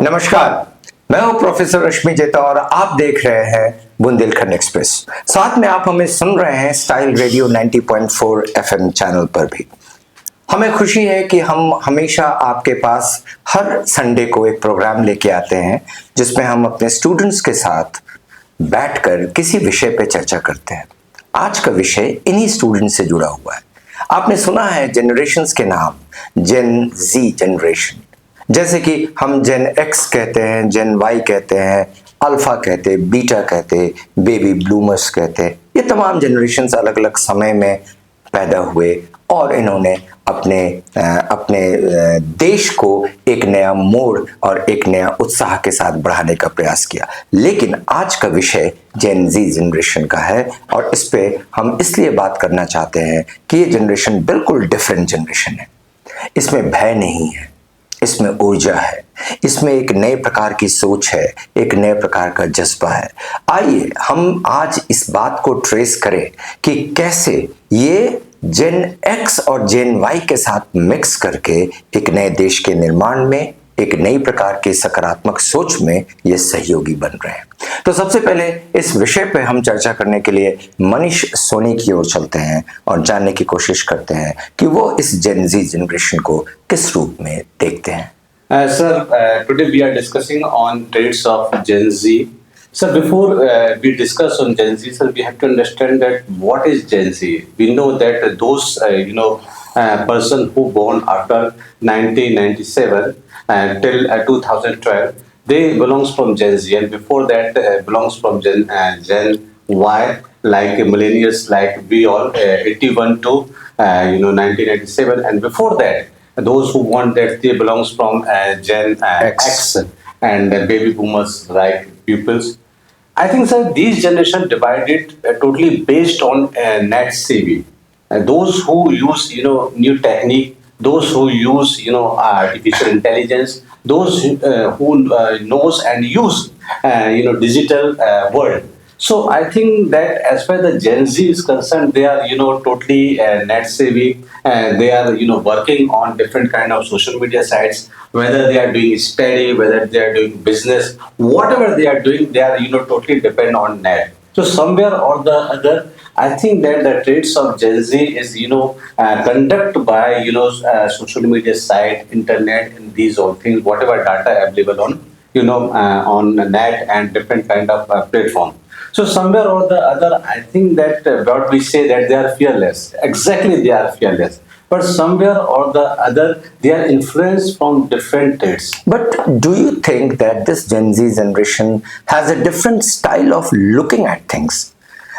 नमस्कार, मैं हूं प्रोफेसर रश्मि जेता और आप देख रहे हैं बुंदेलखंड एक्सप्रेस। साथ में आप हमें सुन रहे हैं स्टाइल रेडियो 90.4 एफएम चैनल पर भी। हमें खुशी है कि हम हमेशा आपके पास हर संडे को एक प्रोग्राम लेके आते हैं जिसमें हम अपने स्टूडेंट्स के साथ बैठकर किसी विषय पे चर्चा करते हैं। आज का विषय इन्हीं स्टूडेंट से जुड़ा हुआ है। आपने सुना है जनरेशंस के नाम, जेन जी जनरेशन, जैसे कि हम जेन एक्स कहते हैं, जेन वाई कहते हैं, अल्फा कहते हैं, बीटा कहते हैं, बेबी ब्लूमर्स कहते हैं। ये तमाम जनरेशंस अलग अलग समय में पैदा हुए और इन्होंने अपने देश को एक नया मोड़ और एक नया उत्साह के साथ बढ़ाने का प्रयास किया। लेकिन आज का विषय जेन जी जनरेशन का है और इस पे हम इसलिए बात करना चाहते हैं कि ये जनरेशन बिल्कुल डिफरेंट जनरेशन है। इसमें भय नहीं है, इसमें ऊर्जा है, इसमें एक नए प्रकार की सोच है, एक नए प्रकार का जज्बा है। आइए हम आज इस बात को ट्रेस करें कि कैसे ये जेन एक्स और जेन वाई के साथ मिक्स करके एक नए देश के निर्माण में, एक नई प्रकार के सकारात्मक सोच में ये सहयोगी बन रहे हैं। तो सबसे पहले इस विषय पे हम चर्चा करने के लिए मनीष सोनी की ओर चलते हैं और जानने की कोशिश करते हैं कि वो इस जेन जी जनरेशन को किस रूप में देखते हैं। Sir, today we are discussing on traits of Gen Z. Sir, before we discuss on Gen Z, sir, we have to understand that what is Gen Z. We know that those person who born after 1997 till 2012, they belongs from Gen Z, and before that belongs from Gen Y, like millennials, like we all 81 to 1997, and before that those who want that they belongs from Gen X and baby boomers like pupils. I think, sir, these generation divided totally based on net savvy. Those who use new technique, those who use artificial intelligence, those who knows and use digital world. So I think that as far as the Gen Z is concerned, they are totally net savvy. They are working on different kind of social media sites. Whether they are doing study, whether they are doing business, whatever they are doing, they are totally depend on net. So somewhere or the other, I think that the traits of Gen Z is conduct by social media site, internet, and these all things, whatever data available on on net and different kind of platform. So somewhere or the other, I think that what we say that they are fearless. Exactly, they are fearless. But somewhere or the other, they are influenced from different traits. But do you think that this Gen Z generation has a different style of looking at things?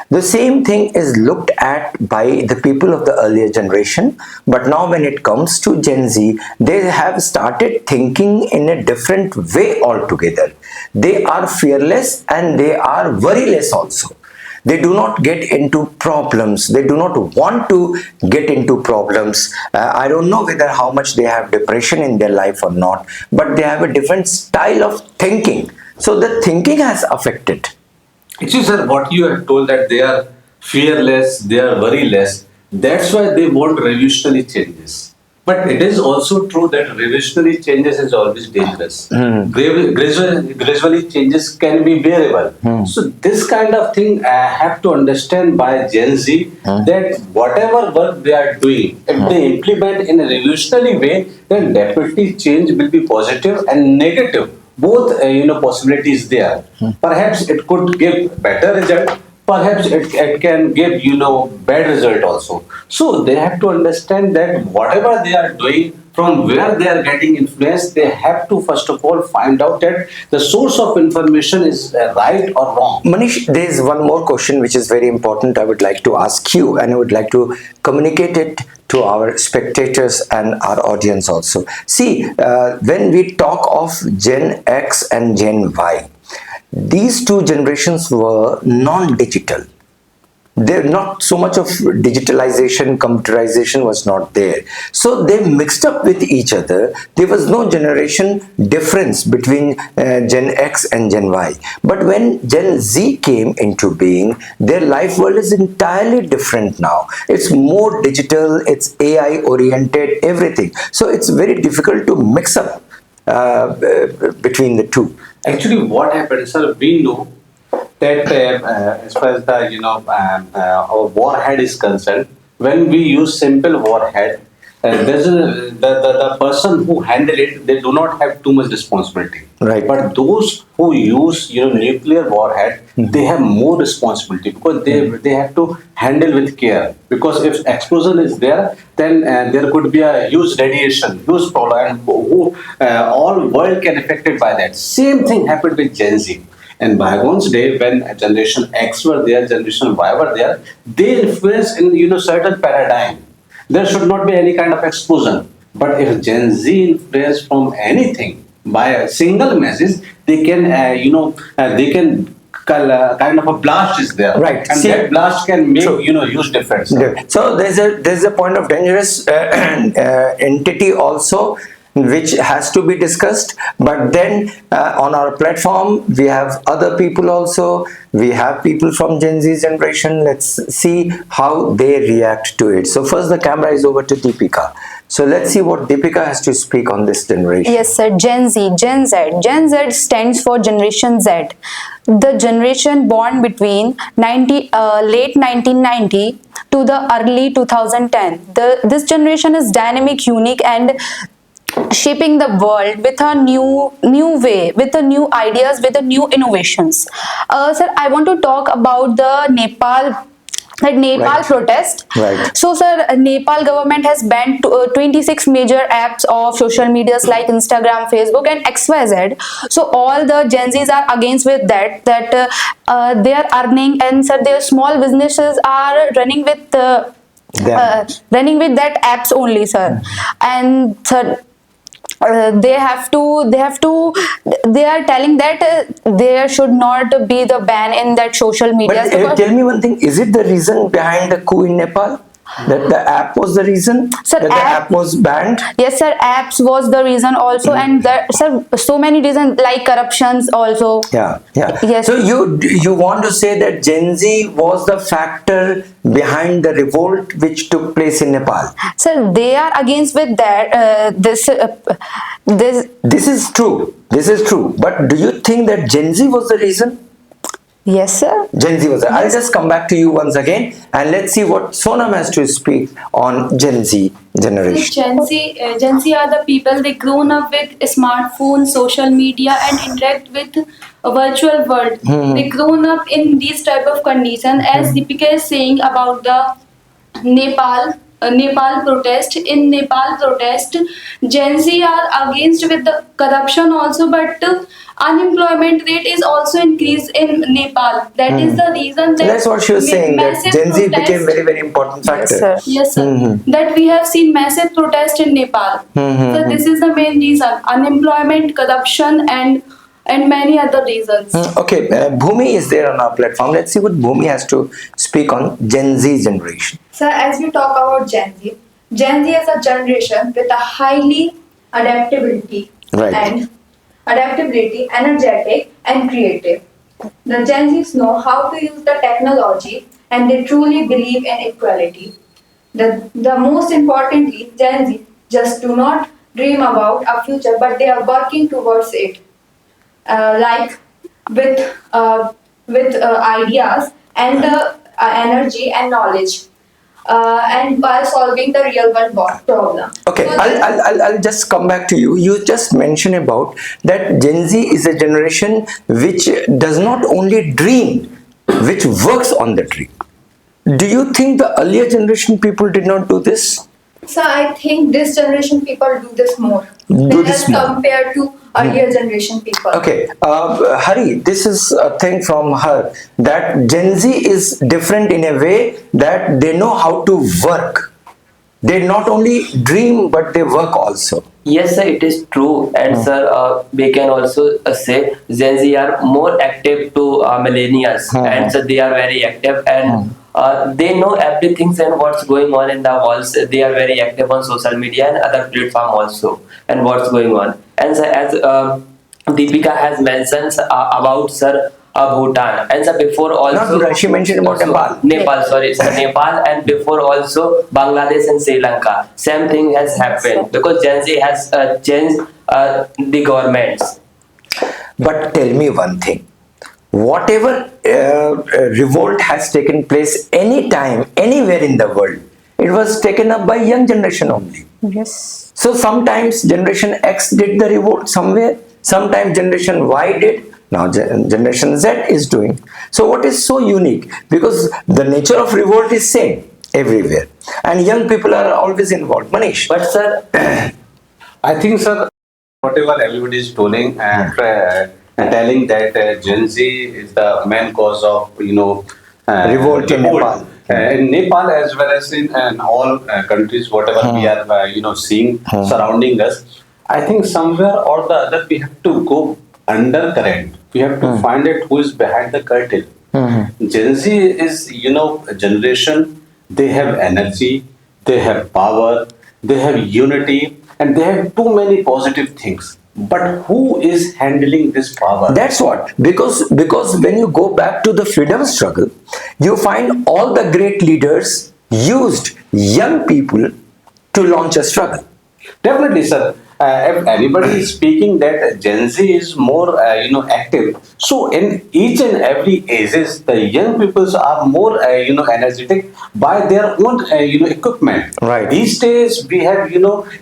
The same thing is looked at by the people of the earlier generation, but now when it comes to Gen Z, they have started thinking in a different way altogether. They are fearless and they are worryless also. They do not get into problems. They do not want to get into problems. I don't know whether how much they have depression in their life or not, but they have a different style of thinking. So the thinking has affected. Actually, sir, what you have told that they are fearless, they are worryless, that's why they want revolutionary changes. But it is also true that revolutionary changes is always dangerous. Gradually changes can be bearable. So this kind of thing I have to understand by Gen Z that whatever work they are doing, if they implement in a revolutionary way, then definitely change will be positive and negative. Both possibilities there. Perhaps it could give better result. Perhaps it can give bad result also. So they have to understand that whatever they are doing, from where they are getting influence, they have to first of all find out that the source of information is right or wrong. Manish, there is one more question which is very important. I would like to ask you, and I would like to communicate it to our spectators and our audience also. See, when we talk of Gen X and Gen Y, these two generations were non-digital. There not so much of digitalization, computerization was not there. So they mixed up with each other. There was no generation difference between Gen X and Gen Y. But when Gen Z came into being, their life world is entirely different now. It's more digital, it's AI oriented, everything. So it's very difficult to mix up between the two? Actually, what happened, sir? We know that as far as the our warhead is concerned, when we use simple warhead, there's the person who handle it, they do not have too much responsibility. Right. But those who use nuclear warhead, they have more responsibility because they have to handle with care. Because if explosion is there, then there could be a huge radiation, huge problem, and all world can affected by that. Same thing happened with Gen Z. And bygones day, when Generation X were there, Generation Y were there, they influence in certain paradigm. There should not be any kind of explosion. But if Gen Z influence from anything by a single message, they can they can kind of a blast is there, Right. and See, that blast can make true. huge difference. So there's a point of dangerous entity also, which has to be discussed. But then on our platform we have other people also. We have people from Gen Z generation. Let's see how they react to it. So first the camera is over to Deepika. So let's see what Deepika has to speak on this generation. Yes, sir. Gen Z, Gen Z. Gen Z stands for Generation Z. The generation born between late 1990 to the early 2010. This generation is dynamic, unique, and shaping the world with a new way, with the new ideas, with the new innovations. Sir, I want to talk about the Nepal Right. protest. Right. So, sir, Nepal government has banned 26 major apps of social medias like Instagram, Facebook, and XYZ. So, all the Gen Zs are against with that. They are earning, and sir, their small businesses are running with Them. running with that apps only, sir. And sir, they are telling that there should not be the ban in that social media. But tell me one thing, is it the reason behind the coup in Nepal? That the app was the reason? Sir, that the app was banned? Yes, sir. Apps was the reason also, and sir, so many reasons like corruptions also. Yeah. Yes. So you want to say that Gen Z was the factor behind the revolt which took place in Nepal? Sir, they are against with that. This. This is true. This is true. But do you think that Gen Z was the reason? Yes, sir. Gen Z was. I'll just come back to you once again and let's see what Sonam has to speak on Gen Z generation. Gen Z are the people, they grown up with smartphones, social media, and interact with a virtual world. They grown up in these type of condition. As Deepika is saying about the Nepal protest. In Nepal protest, Gen Z are against with the corruption also, but unemployment rate is also increased in Nepal. That is the reason that That's what she was saying, that massive Gen Z protest- became very, very important factor. Yes, sir. Yes, sir. That we have seen massive protest in Nepal. So this is the main reason: unemployment, corruption, and many other reasons. Okay, Bhumi is there on our platform. Let's see what Bhumi has to speak on Gen Z generation. So as we talk about Gen Z is a generation with a highly adaptability Right. and adaptability, energetic and creative. The Gen Zs know how to use the technology and they truly believe in equality. The most importantly, Gen Z just do not dream about a future, but they are working towards it. Like with ideas and energy and knowledge, and by solving the real world problem. Okay, So I'll just come back to you. You just mentioned about that Gen Z is a generation which does not only dream, which works on the dream. Do you think the earlier generation people did not do this? So I think this generation people do this more as compared to earlier generation people. Okay, Hari, this is a thing from her, that Gen Z is different in a way that they know how to work. They not only dream, but they work also. Yes, sir, it is true. And sir, we can also say Gen Z are more active to millennials, and so they are very active and they know everything and what's going on in the world. They are very active on social media and other platform also, and what's going on. And so as Deepika has mentioned about sir Bhutan, and so before also Not Bhutan, she mentioned about Nepal. Nepal, sorry, sir, Nepal, and before also Bangladesh and Sri Lanka. Same thing has happened because Gen Z has changed the governments. But tell me one thing. Whatever revolt has taken place anytime, anywhere in the world, it was taken up by young generation only. Yes. So sometimes generation X did the revolt somewhere, sometimes generation Y did, now generation Z is doing. So what is so unique? Because the nature of revolt is same everywhere, and young people are always involved. Manish, But sir, I think, sir, whatever everybody is telling and telling that Gen Z is the main cause of Revolt in Nepal. In Nepal as well as in all countries, whatever we are seeing surrounding us. I think somewhere or the other we have to go undercurrent. We have to find out who is behind the curtain. Gen Z is a generation. They have energy, they have power, they have unity, and they have too many positive things. But who is handling this power? that's what, because when you go back to the freedom struggle, you find all the great leaders used young people to launch a struggle. Definitely, sir. If anybody is speaking that Gen Z is more, active. So in each and every ages, the young peoples are more, energetic by their own, equipment. Right. These days we have,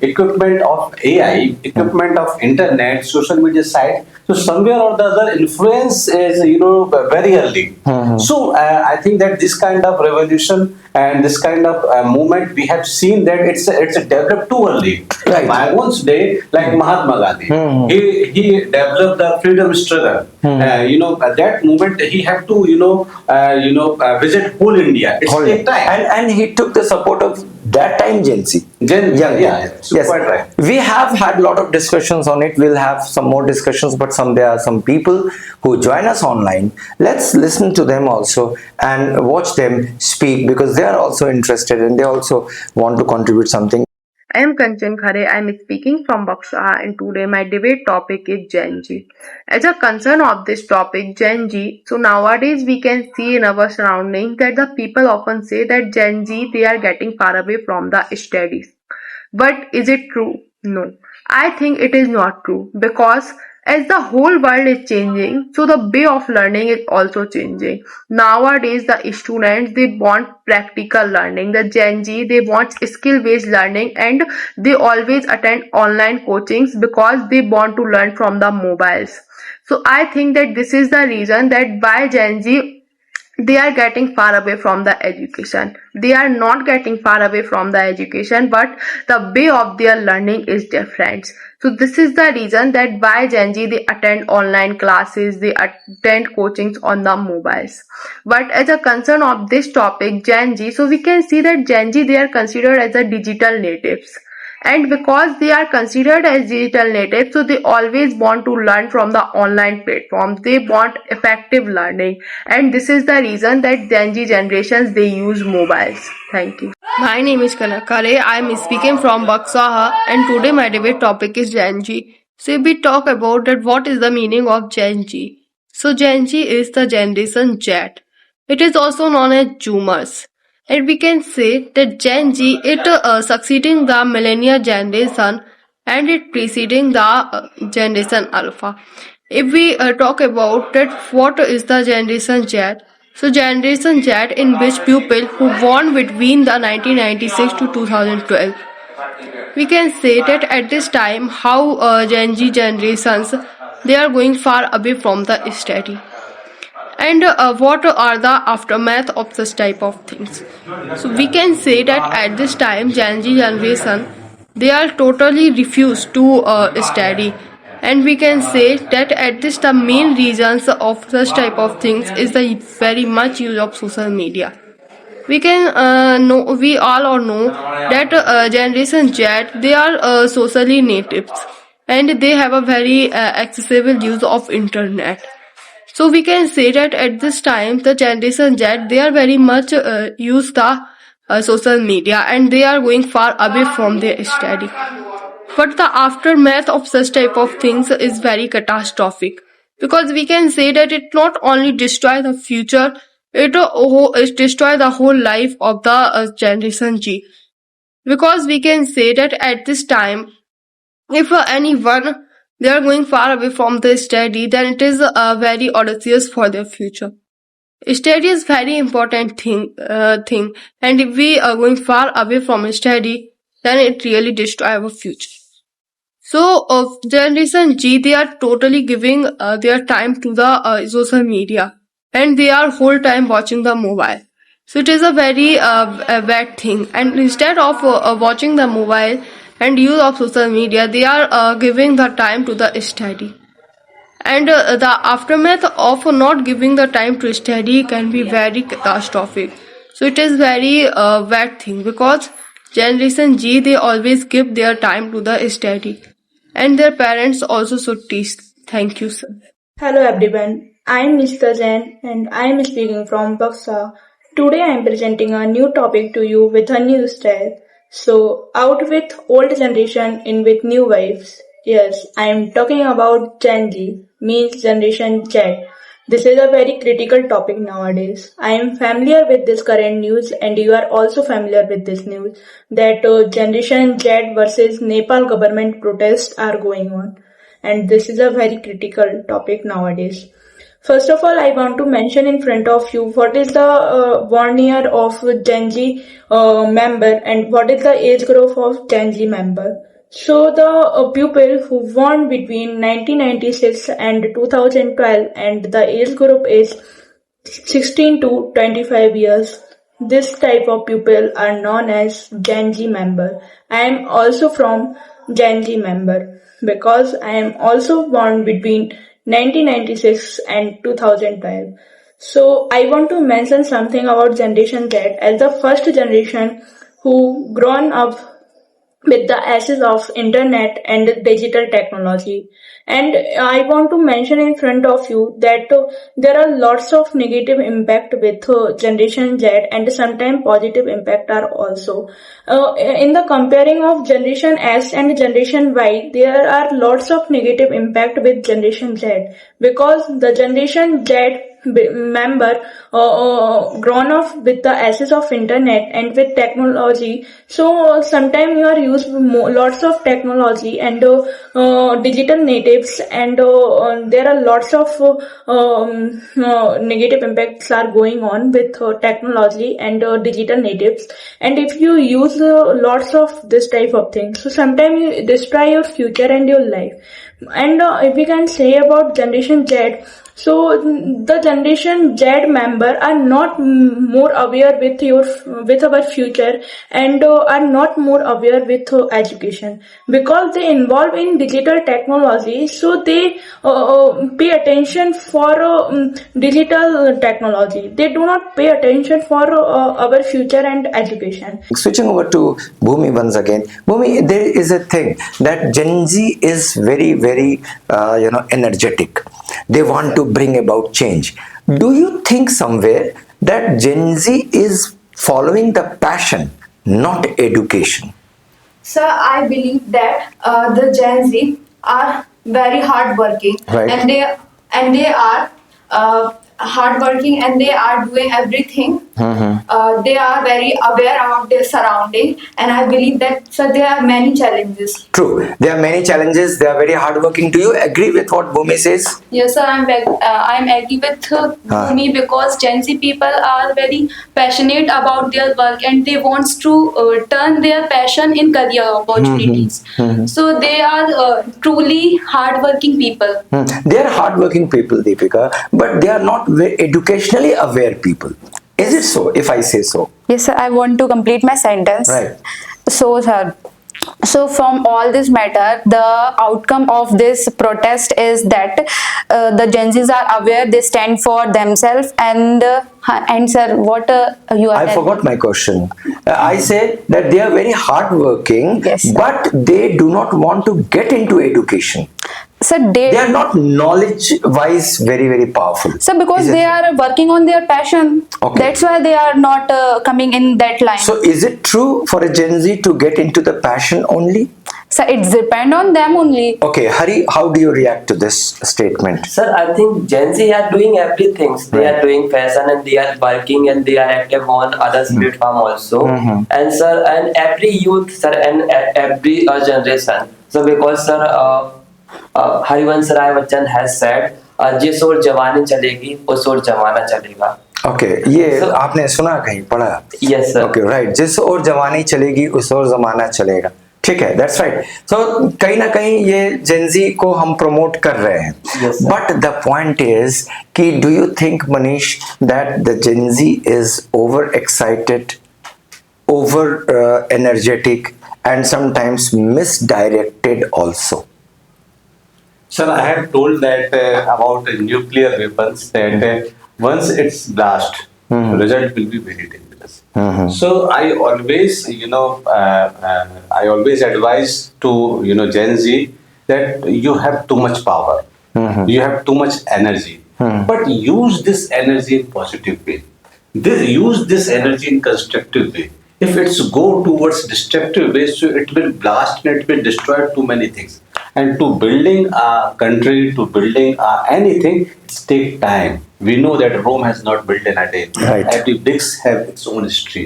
equipment of AI, equipment of internet, social media site. So somewhere or the other, influence is, very early. So I think that this kind of revolution and this kind of movement, we have seen that it's developed too early. Right. My own day, like Mahatma Gandhi, he developed the freedom struggle. At that moment he had to visit whole India. It's Hold take it. time. And he took the support of that time Gen Z. Yeah, quite right. We have had a lot of discussions on it. We'll have some more discussions, but there are some people who join us online. Let's listen to them also and watch them speak, because they are also interested and they also want to contribute something. I am Kanchan Khare. I am speaking from Baksha, and today my debate topic is Gen Z. As a concern of this topic, Gen Z, so nowadays we can see in our surroundings that the people often say that Gen Z, they are getting far away from the studies. But is it true? No. I think it is not true, because as the whole world is changing, so the way of learning is also changing. Nowadays, the students, they want practical learning. The Gen Z, they want skill based learning, and they always attend online coachings because they want to learn from the mobiles. So I think that this is the reason that why Gen Z, they are getting far away from the education. They are not getting far away from the education, but the way of their learning is different. So this is the reason that why Gen Z, they attend online classes, they attend coachings on the mobiles. But as a concern of this topic, Gen Z, so we can see that Gen Z, they are considered as a digital natives. And because they are considered as digital natives, so they always want to learn from the online platforms. They want effective learning, and this is the reason that Gen Z generations, they use mobiles. Thank you. My name is Kanakare. I am speaking from Baksaha, and today my debate topic is Gen Z. So we talk about that what is the meaning of Gen Z. So Gen Z is the generation Z. It is also known as Zoomers. And we can say that Gen Z, it succeeding the millennial generation, and it preceding the generation Alpha. If we talk about that, what is the generation Z? So generation Z, in which people who born between the 1996 to 2012. We can say that at this time, how Gen Z generations, they are going far away from the study. And what are the aftermath of this type of things? So we can say that at this time, Gen Z generation, they are totally refused to study. And we can say that at this the main reasons of such type of things is the very much use of social media. We can know, we all or know that generation Z, they are socially natives, and they have a very accessible use of internet. So we can say that at this time, the generation Z, they are very much use the social media, and they are going far away from their study. But the aftermath of such type of things is very catastrophic, because we can say that it not only destroy the future, it destroy the whole life of the generation G. Because we can say that at this time, If anyone they are going far away from the study, then it is very audacious for their future. Study is very important thing, and if we are going far away from study, then it really destroy our future. So, of Generation G, they are totally giving their time to the social media, and they are whole time watching the mobile. So it is a very bad thing. And instead of watching the mobile and use of social media, they are giving the time to the study. And the aftermath of not giving the time to study can be very catastrophic. So it is very bad thing, because Generation G, they always give their time to the study, and their parents also should teach. Thank you, sir. Hello everyone, I am Mr. Zen and I am speaking from Baksa. Today I am presenting a new topic to you with a new style. So, out with old generation, in with new vibes. Yes, I am talking about Gen Z, means Generation Z. This is a very critical topic nowadays. I am familiar with this current news, and you are also familiar with this news that Generation Z versus Nepal government protests are going on, and this is a very critical topic nowadays. First of all, I want to mention in front of you what is the 1 year of Gen Z member and what is the age group of Gen Z member. So the people who born between 1996 and 2012, and the age group is 16 to 25 years. This type of people are known as Gen Z member. I am also from Gen Z member because I am also born between 1996 and 2012. So I want to mention something about Generation Z as the first generation who grown up with the access of internet and digital technology. And I want to mention in front of you that there are lots of negative impact with Generation Z, and sometimes positive impact are also. In the comparing of Generation S and Generation Y, there are lots of negative impact with Generation Z, because the Generation Z member grown up with the access of internet and with technology. So sometimes you are used lots of technology and digital natives, and there are lots of negative impacts are going on with technology and digital natives. And if you use lots of this type of things, so sometimes you destroy your future and your life. And if we can say about Generation Z, so the Generation Z member are not more aware with our future, and are not more aware with education, because they involve in digital technology. So they pay attention for digital technology. They do not pay attention for our future and education. Switching over to Bhumi once again. Bhumi, there is a thing that Gen Z is very energetic. They want to bring about change. Do you think somewhere that Gen Z is following the passion, not education? Sir, I believe that the Gen Z are very hardworking, Right. and they are hardworking, and they are doing everything. They are very aware about their surrounding, and I believe that, so there are many challenges. True. There are many challenges. They are very hardworking. Do you agree with what Bhumi says? Yes, sir, I'm agree with me, because Gen Z people are very passionate about their work, and they wants to turn their passion in career opportunities. So they are truly hardworking people. They are hardworking people, Deepika, but they are not educationally aware people. Is it so, if I say so? Yes, sir, I want to complete my sentence. Right. So, sir, so from all this matter, the outcome of this protest is that the Gen Zs are aware, they stand for themselves, and sir, what you are I forgot my question. I say that they are very hardworking, Yes, sir. but they do not want to get into education. Sir, They are not knowledge-wise very powerful. sir, because Is it they so? are working on their passion. Okay. That's why they are not coming in that line. So is it true for a Gen Z to get into the passion only? So it depends on them only. Okay, Hari, how do you react to this statement? Sir, I think Gen Z are doing everything. They are doing fashion, and they are working, and they are active on others platform also. And sir, and every youth, sir, and every generation. So because sir, Harivansh Rai Bachchan has said, जिस ओर जवानी चलेगी उस ओर जमाना चलेगा. Okay, ये So- आपने सुना कहीं पढ़ा? Yes, sir. ओके, राइट, जिस ओर जवानी चलेगी उस ओर जमाना चलेगा, ठीक है, दैट्स राइट. सो कहीं ना कहीं ये जेंजी को हम प्रमोट कर रहे हैं. Yes, sir. But the point is कि do you think Manish that the gen Z is over excited, over energetic, and sometimes misdirected also? Sir, I have told that about nuclear weapons that once it's blast, result will be very dangerous. So I always, I always advise to Gen Z that you have too much power, you have too much energy, but use this energy in positive way. Use this energy in constructive way. If it's go towards destructive way, so it will blast and it will destroy too many things. And to building a country, to building anything, it take time. We know that Rome has not built in a day. Right. Every bricks have its own history.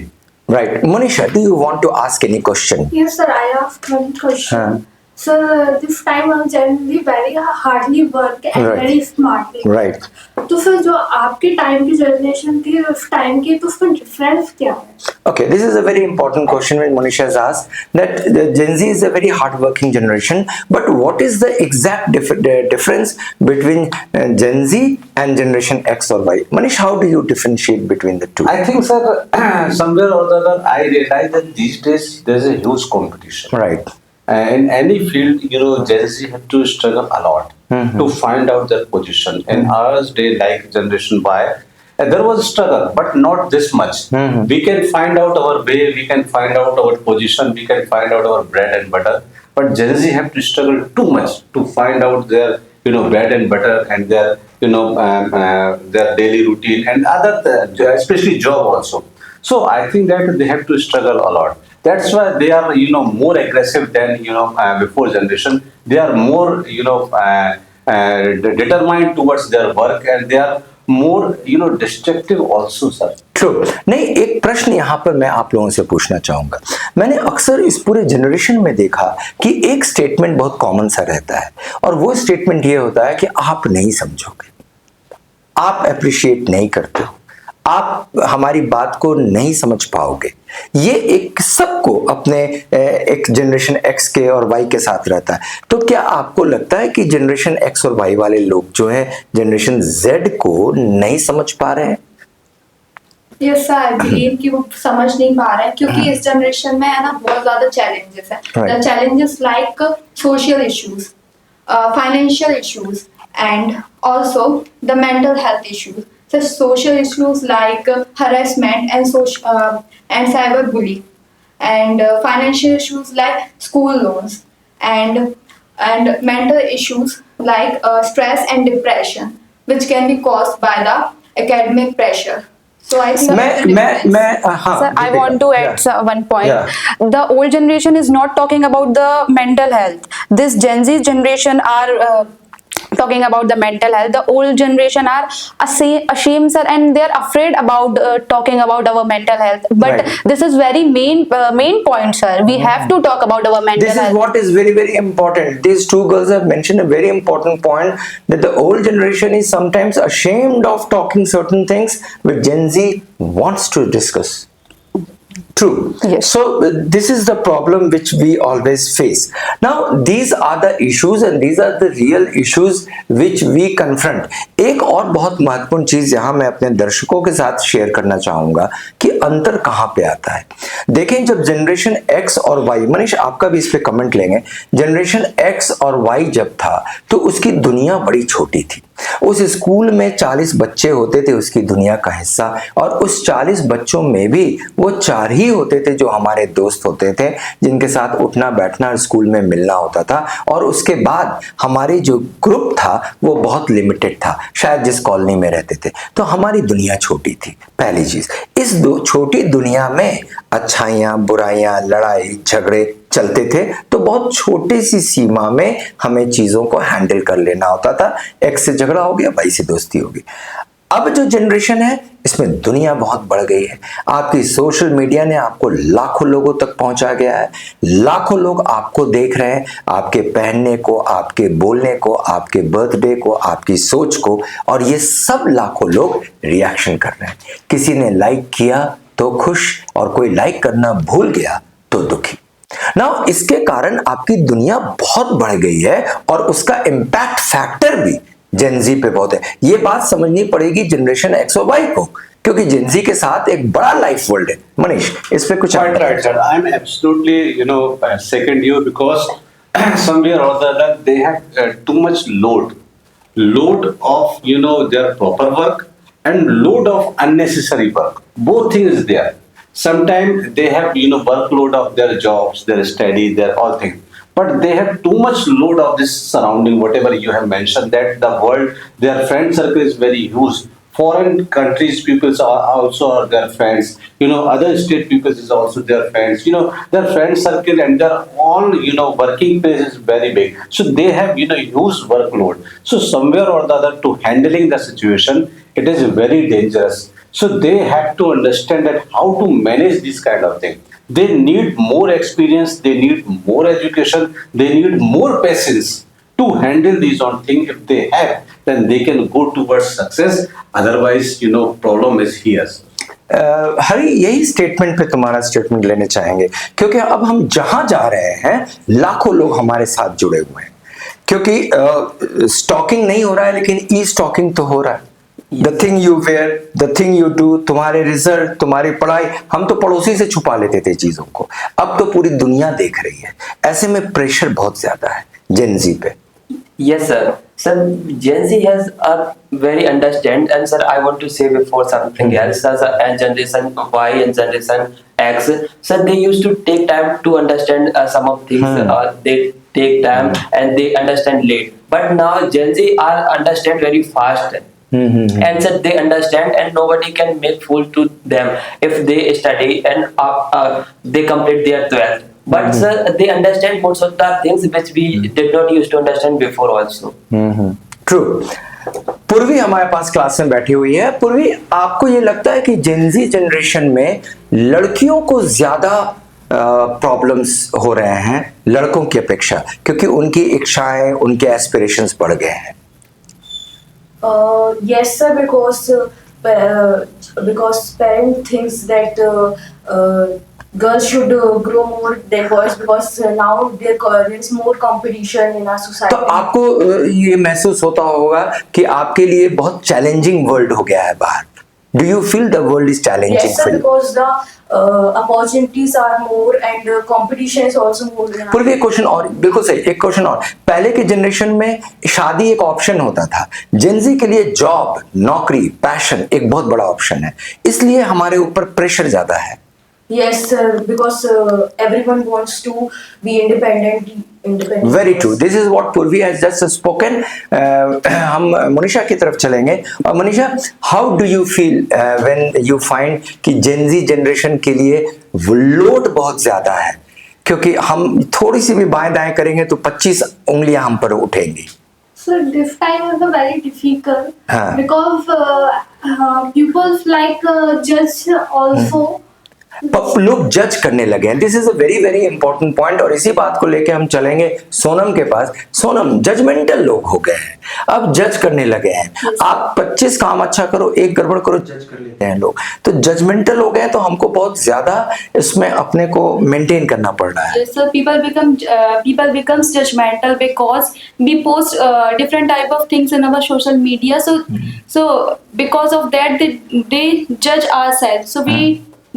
Right. Monisha, do you want to ask any question? Yes, sir. I have one question. Huh. Sir, this time I'm generally very hardly work and Right. very smartly. Right. तो sir जो आपके time की generation थी उस time की, तो उसमें difference क्या है? Okay, this is a very important question when Monisha has asked that the Gen Z is a very hard-working generation, but what is the exact difference between Gen Z and Generation X or Y? Manish, how do you differentiate between the two? I think, sir, somewhere or the other, I realize that these days there's a huge competition. Right. In any field, Gen Z have to struggle a lot to find out their position. In ours day, like Generation Y, there was struggle, but not this much. We can find out our way, we can find out our position, we can find out our bread and butter. But Gen Z have to struggle too much to find out their, bread and butter and their, their daily routine and other, especially job also. So I think that they have to struggle a lot. That's why they are, more aggressive than, before generation. They are more, determined towards their work, and they are more, destructive also, sir. True. नहीं, एक प्रश्न यहाँ पर मैं आप लोगों से पूछना चाहूंगा. मैंने अक्सर इस पूरे जनरेशन में देखा कि एक स्टेटमेंट बहुत कॉमन सा रहता है, और वो स्टेटमेंट ये होता है कि आप नहीं समझोगे, आप अप्रिशिएट नहीं करते हो, आप हमारी बात को नहीं समझ पाओगे. ये एक सबको अपने एक जनरेशन एक्स के और वाई के साथ रहता है. तो क्या आपको लगता है कि जनरेशन एक्स और वाई वाले लोग जो है जनरेशन जेड को नहीं समझ पा रहे हैं? यस सर, आई बिलीव कि वो समझ नहीं पा रहे हैं, क्योंकि इस जनरेशन में है ना बहुत ज्यादा चैलेंजेस है. The challenges like social issues, financial issues and also the mental health issues. Such social issues like harassment and cyberbullying, and financial issues like school loans, and mental issues like stress and depression, which can be caused by the academic pressure. So I think Sir, I want to add one point. Yeah. The old generation is not talking about the mental health. This Gen Z generation are talking about the mental health. The old generation are ashamed, sir, and they are afraid about talking about our mental health. But Right. this is very main point, sir. We have to talk about our mental This health. is what is very, very important. These two girls have mentioned a very important point, that the old generation is sometimes ashamed of talking certain things which Gen Z wants to discuss. True. Yes. So this is the problem which we always face. Now these are the issues and these are the real issues which we confront. एक और बहुत महत्वपूर्ण चीज यहाँ मैं अपने दर्शकों के साथ शेयर करना चाहूंगा कि अंतर कहाँ पे आता है. देखें, जब जनरेशन एक्स और वाई, मनीष आपका भी इस पे कमेंट लेंगे, जनरेशन एक्स और वाई जब था तो उसकी दुनिया बड़ी छोटी थी. उस स्कूल में 40 बच्चे होते थे उसकी दुनिया का हिस्सा, और उस 40 बच्चों में भी वो 4 ही होते थे जो हमारे दोस्त होते थे, जिनके साथ उठना बैठना स्कूल में मिलना होता था. और उसके बाद हमारी जो ग्रुप था वो बहुत लिमिटेड था, शायद जिस कॉलोनी में रहते थे. तो हमारी दुनिया छोटी थी. पहली चीज, इस छोटी दुनिया में अच्छाइयाँ बुराइयाँ लड़ाई झगड़े चलते थे, तो बहुत छोटी सी सीमा में हमें चीजों को हैंडल कर लेना होता था. एक्स से झगड़ा हो गया, वाई से दोस्ती होगी. अब जो जनरेशन है इसमें दुनिया बहुत बढ़ गई है। आपकी सोशल मीडिया ने आपको लाखों लोगों तक पहुंचा गया है। लाखों लोग आपको देख रहे हैं, आपके पहनने को, आपके बोलने को, आपके बर्थडे को, आपकी सोच को, और ये सब लाखों लोग रिएक्शन कर रहे हैं। किसी ने लाइक किया तो खुश, और कोई लाइक करना भूल गया तो दुखी। नाउ इसके कारण आपकी दुनिया बहुत बढ़ गई है, और उसका इम्पैक्ट फैक्टर भी जेनजी पे बहुत है। ये बात समझनी पड़ेगी जनरेशन एक्स और वाई को, क्योंकि जेनजी के साथ एक बड़ा लाइफ वर्ल्ड है। मनीष, इस पे कुछ Quite right, sir. I'm absolutely, second you because somewhere or the other they have too much load of their proper work and load of unnecessary work. Both things is there. Sometimes they have workload of their jobs, their study, their all things. But they have too much load of this surrounding, whatever you have mentioned, that the world, their friend circle is very huge. Foreign countries peoples are also their friends. Other state peoples is also their friends. Their friend circle and their all working place is very big. So they have huge workload. So somewhere or the other, to handling the situation, it is very dangerous. So they have to understand that how to manage this kind of thing. They need more experience, they need more education, they need more patience to handle these on things. If they have, then they can go towards success. Otherwise, problem is here. हरी, यही statement पे तुम्हारा statement लेने चाहेंगे, क्योंकि अब हम जहां जा रहे हैं लाखों लोग हमारे साथ जुड़े हुए हैं। क्योंकि स्टॉकिंग नहीं हो रहा है, लेकिन ई स्टॉकिंग तो हो रहा है। The thing you wear, the thing you do, तुम्हारे रिजल्ट, तुम्हारी पढ़ाई, हम तो पड़ोसी से छुपा लेते थे चीजों को, अब तो पूरी दुनिया देख रही है। ऐसे में प्रेशर बहुत ज्यादा है जेनजी पे। Yes, sir. Sir, Gen Z has a very understand, and sir, I want to say before something else. Sir, and Generation Y and Generation X, sir, they used to take time to understand some of things. They take time and they understand late. But now Gen Z are understand very fast. And sir, they understand, and nobody can make fool to them if they study and they complete their 12th. But sir, they understand most of the things which we did not used to understand before also. True. पूर्वी हमारे पास class में बैठी हुई है। पूर्वी, आपको ये लगता है कि जेनजी जनरेशन में लड़कियों को ज्यादा प्रॉब्लम्स हो रहे हैं लड़कों की अपेक्षा, क्योंकि उनकी इच्छाएं, उनके एस्पिरेशंस बढ़ गए हैं? Yes, sir, because parent thinks that girls should grow more than boys because now there is more competition in our society. तो आपको ये महसूस होता होगा कि आपके लिए बहुत चैलेंजिंग वर्ल्ड हो गया है बाहर। Do you feel the world is challenging? Yes, sir, for you? because the opportunities are more and competition is also more. पूर्व एक क्वेश्चन और, बिल्कुल सही, एक क्वेश्चन और। पहले के जनरेशन में शादी एक ऑप्शन होता था, जेनजी के लिए जॉब, नौकरी, पैशन एक बहुत बड़ा ऑप्शन है, इसलिए हमारे ऊपर प्रेशर ज्यादा है। Yes, sir, because everyone wants to be independent. Very true. This is what Purvi has just spoken. हम मनीषा की तरफ चलेंगे। और Manisha, how do you feel when you find कि जेनजी जनरेशन के लिए लोड बहुत ज्यादा है, क्योंकि हम थोड़ी सी भी बाएं दाएं करेंगे तो 25 उंगलियां हम पर उठेंगी। So this time is very difficult because people like judge also. लोग जज करने लगे हैं। This is a very very important point, और इसी बात को लेके हम चलेंगे सोनम के पास। सोनम, जजमेंटल लोग हो गए हैं, अब जज करने लगे हैं। आप 25 काम अच्छा करो, एक गड़बड़ करो, जज कर लेते हैं लोग। तो जजमेंटल हो गए, तो हमको बहुत ज्यादा इसमें अपने को मेंटेन करना पड़ रहा है। Yes, so people becomes judgmental because we post different type of things in our social media. So because of that they judge ourselves. So we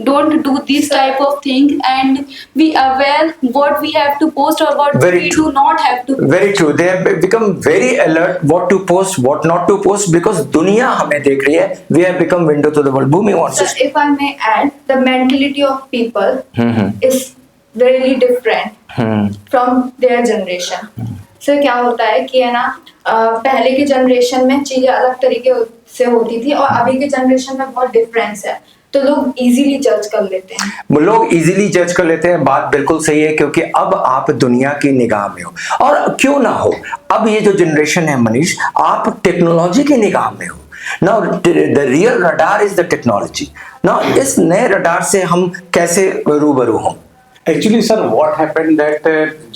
don't do this type of thing, and we aware what we have to post or what Very we true. do not have to post. Very true. They have become very alert what to post, what not to post, because दुनिया हमें देख रही है। We have become window to the world. Bhumi wants to So speak. if I may add, the mentality of people is really different from their generation. So क्या होता है कि है ना, पहले के जनरेशन में चीजें अलग तरीके से होती थी और अभी के जनरेशन में बहुत डिफरेंस है, तो लोग इजीली जज कर लेते हैं। लोग इजीली जज कर लेते हैं, बात बिल्कुल सही है, क्योंकि अब आप दुनिया की निगाह में हो, और क्यों ना हो, अब ये जो जनरेशन है मनीष, आप टेक्नोलॉजी की निगाह में हो। Now the real radar is the technology. Now इस नए रडार से हम कैसे रूबरू हों? Actually, sir, what happened that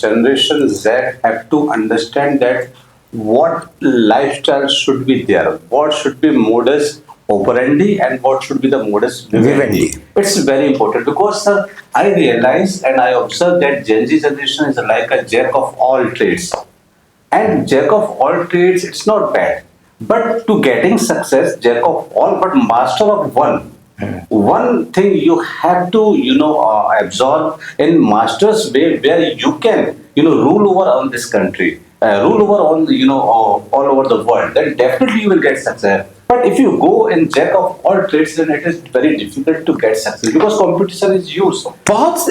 Generation Z have to understand that what lifestyle should be there, what should be modus operandi, and what should be the modus vivendi. Vivendi. It's very important because, sir, I realize and I observe that Gen Z generation is like a jack of all trades. And jack of all trades, it's not bad. But to getting success, jack of all, but master of one. One thing you have to, absorb in master's way where you can, rule over on this country, rule over on, all over the world. Then definitely you will get success. But if you go in jack of all trades, then it is very difficult to get success because competition is huge. बहुत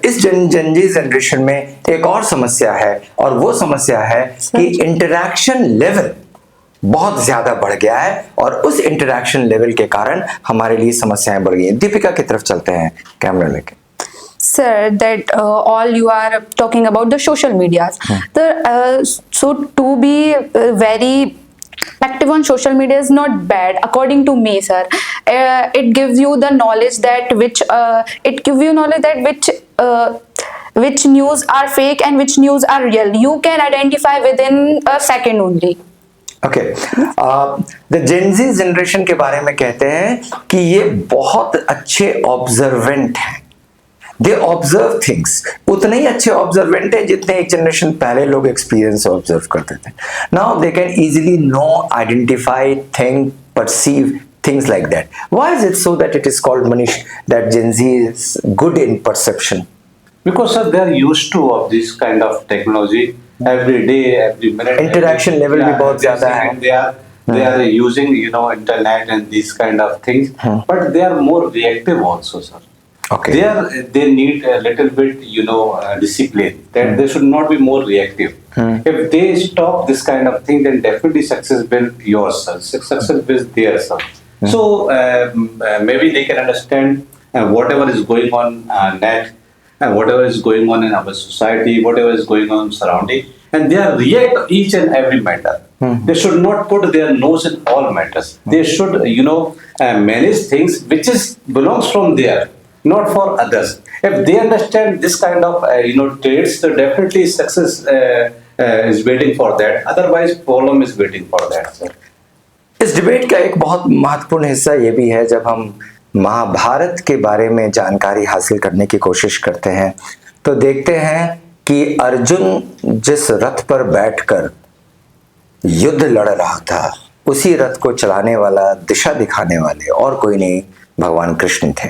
इस Gen Z generation में एक और समस्या है, और वो समस्या है कि इंटरैक्शन लेवल बहुत ज्यादा बढ़ गया है, और उस इंटरैक्शन लेवल के कारण हमारे लिए समस्याएं बढ़ गई हैं. दीपिका की तरफ चलते हैं कैमरा लेके. Sir, that all you are talking about the social medias. So to be very active on social media is not bad according to me, sir. It gives you the knowledge that which news are fake and which news are real. You can identify within a second only. Okay, the Gen Z generation के बारे में कहते हैं कि ये बहुत अच्छे observant हैं. They observe things. उतने ही अच्छे ऑब्जर्वेंट हैं जितने एक जनरेशन पहले लोग एक्सपीरियंस ऑब्जर्व करते थे. Now they can easily know, identify, think, perceive things like that. Why is it so that it is called, Manish, that Gen Z is good in perception? Because, sir, they are used to of this kind of technology every day, every minute. Interaction level भी बहुत ज़्यादा है. They are using, internet and these kind of things, but they are more reactive also, sir. Okay. They need a little bit, discipline. That they should not be more reactive. If they stop this kind of thing, then definitely success will be yours, sir. Success will be theirs, sir. So maybe they can understand whatever is going on net, and whatever is going on in our society, whatever is going on surrounding, and they are react each and every matter. They should not put their nose in all matters. They should, manage things which belongs from there, not for others. If they understand this kind of, traits, so definitely success is waiting for that. Otherwise, problem is waiting for that, sir. इस debate का एक बहुत महत्वपूर्ण हिस्सा ये भी है, जब हम महाभारत के बारे में जानकारी हासिल करने की कोशिश करते हैं तो देखते हैं कि अर्जुन जिस रथ पर बैठकर युद्ध लड़ रहा था, उसी रथ को चलाने वाला, दिशा दिखाने वाले और कोई नहीं, भगवान कृष्ण थे.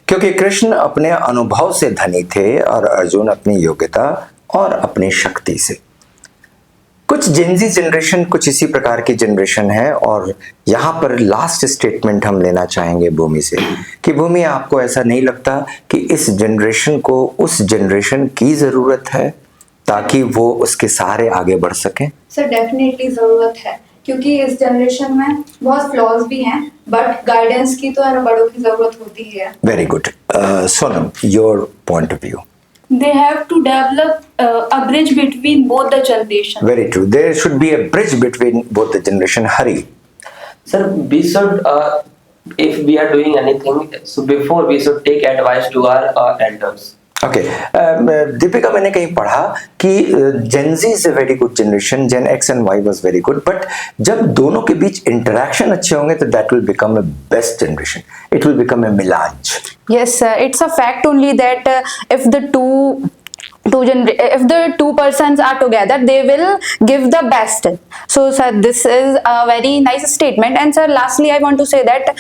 क्योंकि कृष्ण अपने अनुभव से धनी थे और अर्जुन अपनी योग्यता और अपनी शक्ति से. कुछ जेनजी जनरेशन कुछ इसी प्रकार की जनरेशन है, और यहाँ पर लास्ट स्टेटमेंट हम लेना चाहेंगे भूमि से कि भूमि, आपको ऐसा नहीं लगता कि इस जनरेशन को उस जनरेशन की जरूरत है ताकि वो उसके सहारे आगे बढ़ सके? सर, डेफिनेटली जरूरत है, क्योंकि इस जनरेशन में बहुत फ्लॉज भी हैं, बट गाइडेंस की तो बड़ों की जरूरत होती ही है. Very good. Sonam, your point of view. They have to develop a bridge between both the generations. Very true. There should be a bridge between both the generation. Hari. Sir, we should, if we are doing anything, so before we should take advice to our elders. Okay, Deepika, मैंने कहीं पढ़ा कि Gen Z is a very good generation, Gen X and Y was very good, but जब दोनों के बीच interaction अच्छे होंगे तो that will become a best generation. It will become a मिलाज. Yes, it's a fact only that if the two persons are together, they will give the best. So, sir, this is a very nice statement. And sir, lastly, I want to say that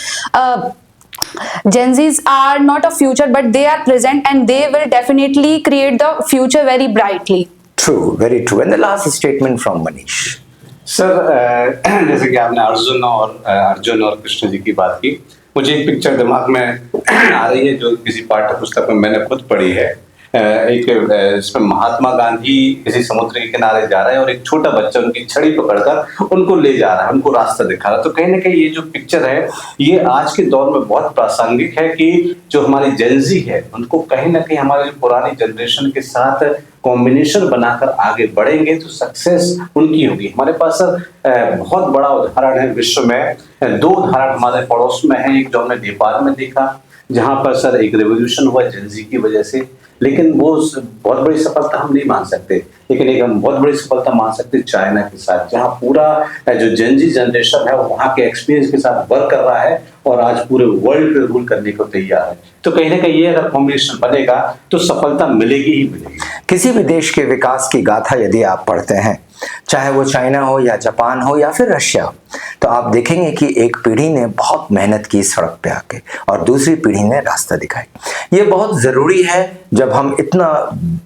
Gen Zs are not a future, but they are present, and they will definitely create the future very brightly. True, very true. And the last statement from Manish. Sir, जैसे कि आपने अर्जुन और कृष्ण जी की बात की, मुझे एक picture दिमाग में आ रही है जो किसी पाठ्य पुस्तक में मैंने खुद पढ़ी है. एक इसमें महात्मा गांधी किसी समुद्र के किनारे जा रहे हैं और एक छोटा बच्चा उनकी छड़ी पकड़कर उनको ले जा रहा है, उनको रास्ता दिखा रहा है। तो कहीं ना कहीं ये जो पिक्चर है ये आज के दौर में बहुत प्रासंगिक है कि जो हमारी जेनजी है उनको कहीं ना कहीं हमारी पुरानी जनरेशन के साथ कॉम्बिनेशन बनाकर आगे बढ़ेंगे तो सक्सेस उनकी होगी। हमारे पास बहुत बड़ा उदाहरण है विश्व में, दो उदाहरण हमारे पड़ोस में है। एक जो हमने नेपाल में देखा जहां पर सर एक रेवोल्यूशन हुआ जेनजी की वजह से, लेकिन वो बहुत बड़ी सफलता हम नहीं मान सकते। लेकिन एक हम बहुत बड़ी सफलता मान सकते हैं चाइना के साथ, जहां पूरा जो जेनजी जनरेशन है वो वहां के एक्सपीरियंस के साथ वर्क कर रहा है और आज पूरे वर्ल्ड पे रूल करने को तैयार है। तो कहीं ना कहीं ये अगर कॉम्बिनेशन बनेगा तो सफलता मिलेगी ही मिलेगी। किसी भी देश के विकास की गाथा यदि आप पढ़ते हैं, चाहे वो चाइना हो या जापान हो या फिर रशिया हो, तो आप देखेंगे कि एक पीढ़ी ने बहुत मेहनत की सड़क पे आके और दूसरी पीढ़ी ने रास्ता दिखाई। ये बहुत ज़रूरी है जब हम इतना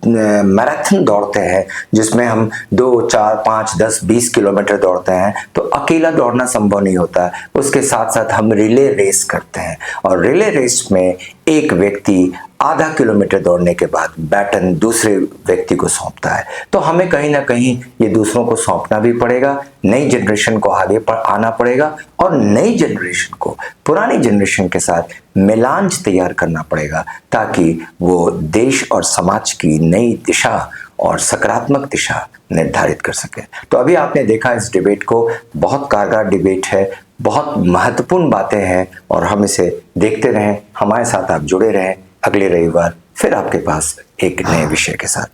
मैराथन दौड़ते हैं जिसमें हम 2, 4, 5, 10, 20 किलोमीटर दौड़ते हैं, तो अकेला दौड़ना संभव नहीं होता। उसके साथ साथ हम रिले रेस करते हैं और रिले रेस में एक व्यक्ति आधा किलोमीटर दौड़ने के बाद बैटन दूसरे व्यक्ति को सौंपता है। तो हमें कहीं ना कहीं ये दूसरों को सौंपना भी पड़ेगा, नई जनरेशन को आगे आना पड़ेगा और नई जनरेशन को पुरानी जनरेशन के साथ मेलांज तैयार करना पड़ेगा ताकि वो देश और समाज की नई दिशा और सकारात्मक दिशा निर्धारित कर सके। तो अभी आपने देखा इस डिबेट को, बहुत कारगर डिबेट है, बहुत महत्वपूर्ण बातें हैं और हम इसे देखते रहें। हमारे साथ आप जुड़े रहें। अगले रविवार फिर आपके पास एक नए विषय के साथ।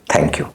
Thank you.